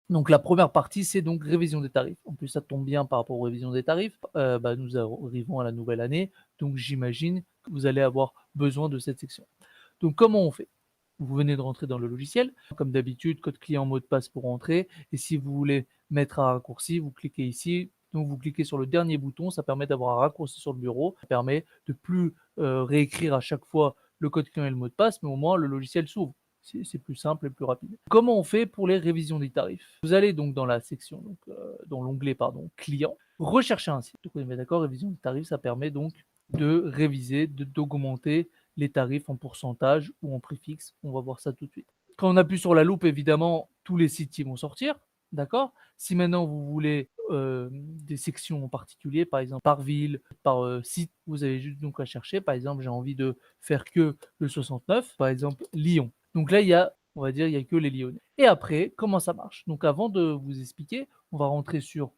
Donc la première partie, c'est donc révision des tarifs. En plus, ça tombe bien par rapport aux révisions des tarifs. Nous arrivons à la nouvelle année, donc j'imagine que vous allez avoir besoin de cette section. Donc comment on fait? Vous venez de rentrer dans le logiciel, comme d'habitude, code client, mot de passe pour rentrer. Et si vous voulez mettre un raccourci, vous cliquez ici. Donc vous cliquez sur le dernier bouton, ça permet d'avoir un raccourci sur le bureau, ça permet de plus réécrire à chaque fois le code client et le mot de passe, mais au moins le logiciel s'ouvre. C'est plus simple et plus rapide. Comment on fait pour les révisions des tarifs? Vous allez donc dans la section, dans l'onglet pardon, client, rechercher un site. Donc on est bien d'accord, révision des tarifs, ça permet donc de réviser, d'augmenter les tarifs en pourcentage ou en préfixe. On va voir ça tout de suite. Quand on appuie sur la loupe, évidemment, tous les sites vont sortir. D'accord. Si maintenant vous voulez des sections en particulier, par exemple par ville, par site, vous avez juste donc à chercher. Par exemple, j'ai envie de faire que le 69, par exemple Lyon. Donc là, on va dire, il y a que les Lyonnais. Et après, comment ça marche? Donc avant de vous expliquer, on va rentrer sur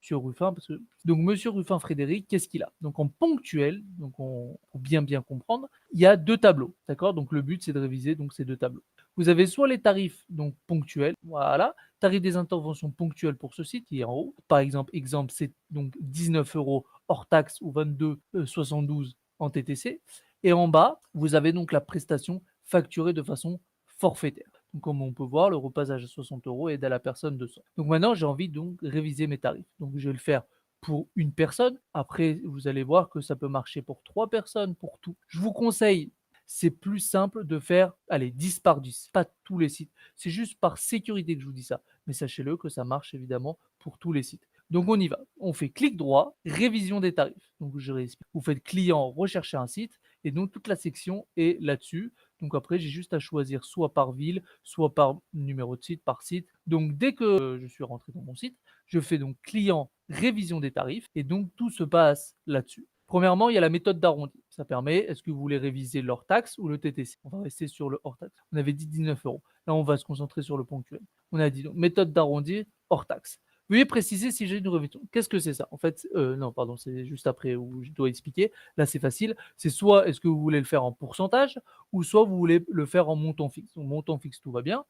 Ruffin, parce que donc Monsieur Ruffin Frédéric, qu'est-ce qu'il a? Donc en ponctuel, pour bien comprendre, il y a 2 tableaux, d'accord? Donc le but, c'est de réviser donc ces 2 tableaux. Vous avez soit les tarifs donc ponctuels, voilà, tarif des interventions ponctuelles pour ce site qui est en haut. Par exemple, c'est donc 19 € hors taxe ou 22,72 en TTC. Et en bas, vous avez donc la prestation facturée de façon forfaitaire. Donc, comme on peut voir, le repassage à 60 € aide à la personne 200. Donc maintenant, j'ai envie donc réviser mes tarifs. Donc je vais le faire pour une personne. Après, vous allez voir que ça peut marcher pour 3 personnes, pour tout. Je vous conseille, c'est plus simple de faire, allez, 10 par 10, pas tous les sites. C'est juste par sécurité que je vous dis ça. Mais sachez-le que ça marche évidemment pour tous les sites. Donc on y va. On fait clic droit, révision des tarifs. Donc je réexplique. Vous faites client, rechercher un site, et donc toute la section est là-dessus. Donc après, j'ai juste à choisir soit par ville, soit par numéro de site, par site. Donc dès que je suis rentré dans mon site, je fais donc client révision des tarifs et donc tout se passe là-dessus. Premièrement, il y a la méthode d'arrondi. Ça permet, est-ce que vous voulez réviser l'hors taxe ou le TTC? On va rester sur le hors taxe. On avait dit 19 euros. Là, on va se concentrer sur le ponctuel. On a dit donc méthode d'arrondi hors taxe. Veuillez préciser si j'ai une révision. Qu'est-ce que c'est ça? En fait, non, pardon, c'est juste après où je dois expliquer. Là, c'est facile. C'est soit est-ce que vous voulez le faire en pourcentage ou soit vous voulez le faire en montant fixe. Donc, montant fixe, tout va bien.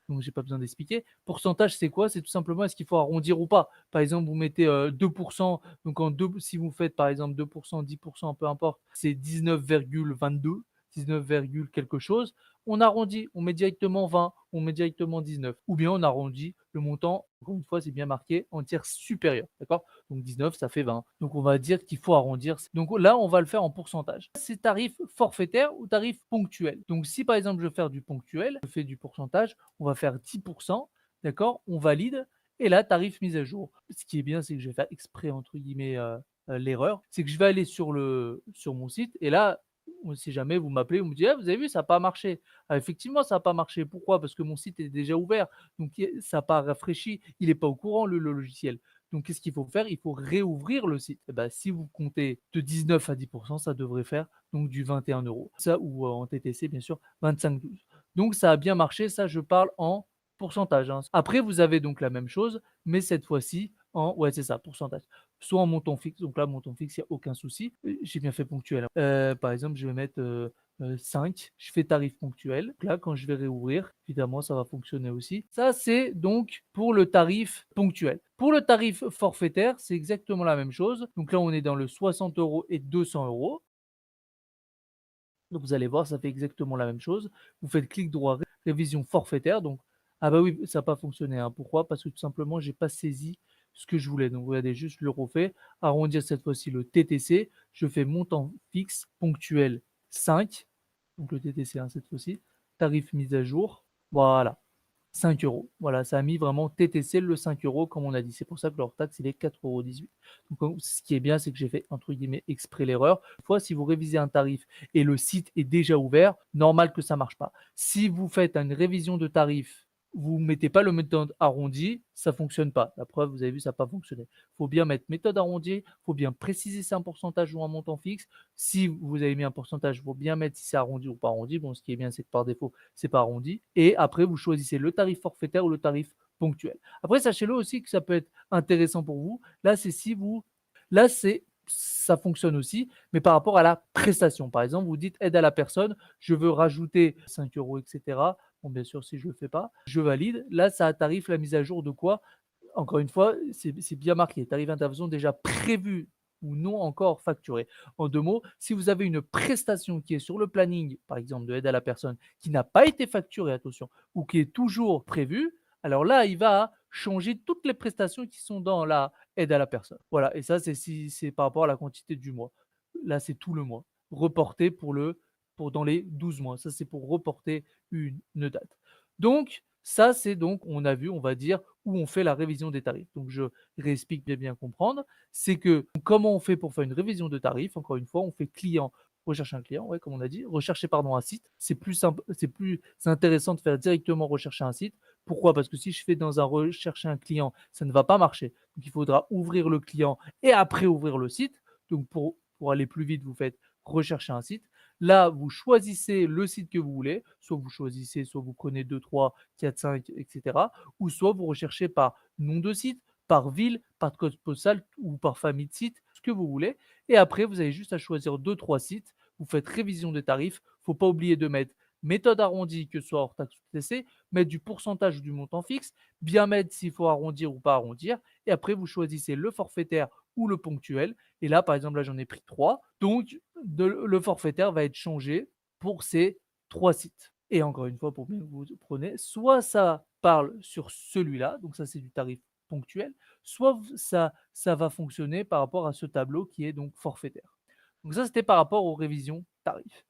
Donc, j'ai pas besoin d'expliquer. Pourcentage, c'est quoi? C'est tout simplement est-ce qu'il faut arrondir ou pas. Par exemple, vous mettez 2%. Donc, si vous faites par exemple 2%, 10%, peu importe, c'est 19,22, 19, quelque chose. On arrondit, on met directement 20, on met directement 19. Ou bien on arrondit le montant, encore une fois, c'est bien marqué, en tiers supérieur. D'accord? Donc 19, ça fait 20. Donc on va dire qu'il faut arrondir. Donc là, on va le faire en pourcentage. C'est tarif forfaitaire ou tarif ponctuel. Donc si par exemple je veux faire du ponctuel, je fais du pourcentage, on va faire 10%. D'accord? On valide. Et là, tarif mise à jour. Ce qui est bien, c'est que je vais faire exprès, entre guillemets, l'erreur. C'est que je vais aller sur mon site et là, si jamais vous m'appelez, vous me dites: «Ah, vous avez vu, ça n'a pas marché». Ah, effectivement, ça n'a pas marché. Pourquoi? Parce que mon site est déjà ouvert. Donc, ça n'a pas rafraîchi. Il n'est pas au courant, le logiciel. Donc, qu'est-ce qu'il faut faire? Il faut réouvrir le site. Et ben, si vous comptez de 19 à 10%, ça devrait faire donc du 21 €. Ça, ou en TTC, bien sûr, 25,12. Donc, ça a bien marché. Ça, je parle en pourcentage, hein. Après, vous avez donc la même chose, mais cette fois-ci ouais, c'est ça, pourcentage. Soit en montant fixe, donc là, montant fixe, il n'y a aucun souci. J'ai bien fait ponctuel, hein. Par exemple, je vais mettre 5, je fais tarif ponctuel. Donc là, quand je vais réouvrir, évidemment, ça va fonctionner aussi. Ça, c'est donc pour le tarif ponctuel. Pour le tarif forfaitaire, c'est exactement la même chose. Donc là, on est dans le 60 € et 200 €. Donc vous allez voir, ça fait exactement la même chose. Vous faites clic droit, révision forfaitaire. Donc, ah bah oui, ça n'a pas fonctionné, hein. Pourquoi? Parce que tout simplement, j'ai pas saisi ce que je voulais. Donc regardez, juste je le refais. Arrondir cette fois-ci le TTC. Je fais montant fixe ponctuel 5. Donc le TTC, hein, cette fois-ci. Tarif mise à jour. Voilà. 5 euros. Voilà, ça a mis vraiment TTC le 5 euros comme on a dit. C'est pour ça que leur taxe, il est 4,18 €. Donc, ce qui est bien, c'est que j'ai fait entre guillemets exprès l'erreur. Une fois, si vous révisez un tarif et le site est déjà ouvert, normal que ça ne marche pas. Si vous faites une révision de tarif, vous ne mettez pas le méthode arrondi, ça ne fonctionne pas. La preuve, vous avez vu, ça n'a pas fonctionné. Il faut bien mettre méthode arrondie, il faut bien préciser si c'est un pourcentage ou un montant fixe. Si vous avez mis un pourcentage, il faut bien mettre si c'est arrondi ou pas arrondi. Bon, ce qui est bien, c'est que par défaut, c'est pas arrondi. Et après, vous choisissez le tarif forfaitaire ou le tarif ponctuel. Après, sachez-le aussi que ça peut être intéressant pour vous. Là, c'est si vous, là, ça fonctionne aussi, mais par rapport à la prestation. Par exemple, vous dites aide à la personne, je veux rajouter 5 euros, etc. Bon, bien sûr, si je le fais pas, je valide. Là, ça tarif la mise à jour de quoi? Encore une fois, c'est bien marqué, tarif intervention déjà prévu ou non encore facturé. En 2 mots, si vous avez une prestation qui est sur le planning, par exemple de aide à la personne, qui n'a pas été facturée, attention, ou qui est toujours prévue, alors là, il va changer toutes les prestations qui sont dans la aide à la personne. Voilà, et ça, c'est si c'est par rapport à la quantité du mois. Là, c'est tout le mois. Reporté pour dans les 12 mois. Ça, c'est pour reporter une date. Donc ça, c'est donc on a vu, on va dire, où on fait la révision des tarifs. Donc je réexplique bien comprendre. C'est que comment on fait pour faire une révision de tarifs? Encore une fois, on fait client, recherche un client, ouais, comme on a dit, rechercher pardon un site. C'est intéressant de faire directement rechercher un site. Pourquoi? Parce que si je fais dans un rechercher un client, ça ne va pas marcher. Donc il faudra ouvrir le client et après ouvrir le site. Donc pour aller plus vite, vous faites rechercher un site. Là, vous choisissez le site que vous voulez, soit vous choisissez, soit vous prenez 2, 3, 4, 5, etc. Ou soit vous recherchez par nom de site, par ville, par code postal ou par famille de sites, ce que vous voulez. Et après, vous avez juste à choisir 2, 3 sites. Vous faites révision des tarifs. Il ne faut pas oublier de mettre méthode arrondie, que ce soit hors taxe ou TC, mettre du pourcentage ou du montant fixe, bien mettre s'il faut arrondir ou pas arrondir. Et après, vous choisissez le forfaitaire ou le ponctuel. Et là, par exemple, là, j'en ai pris 3. Donc, le forfaitaire va être changé pour ces 3 sites. Et encore une fois, pour bien que vous preniez, soit ça parle sur celui-là, donc ça c'est du tarif ponctuel, soit ça va fonctionner par rapport à ce tableau qui est donc forfaitaire. Donc ça, c'était par rapport aux révisions tarifs.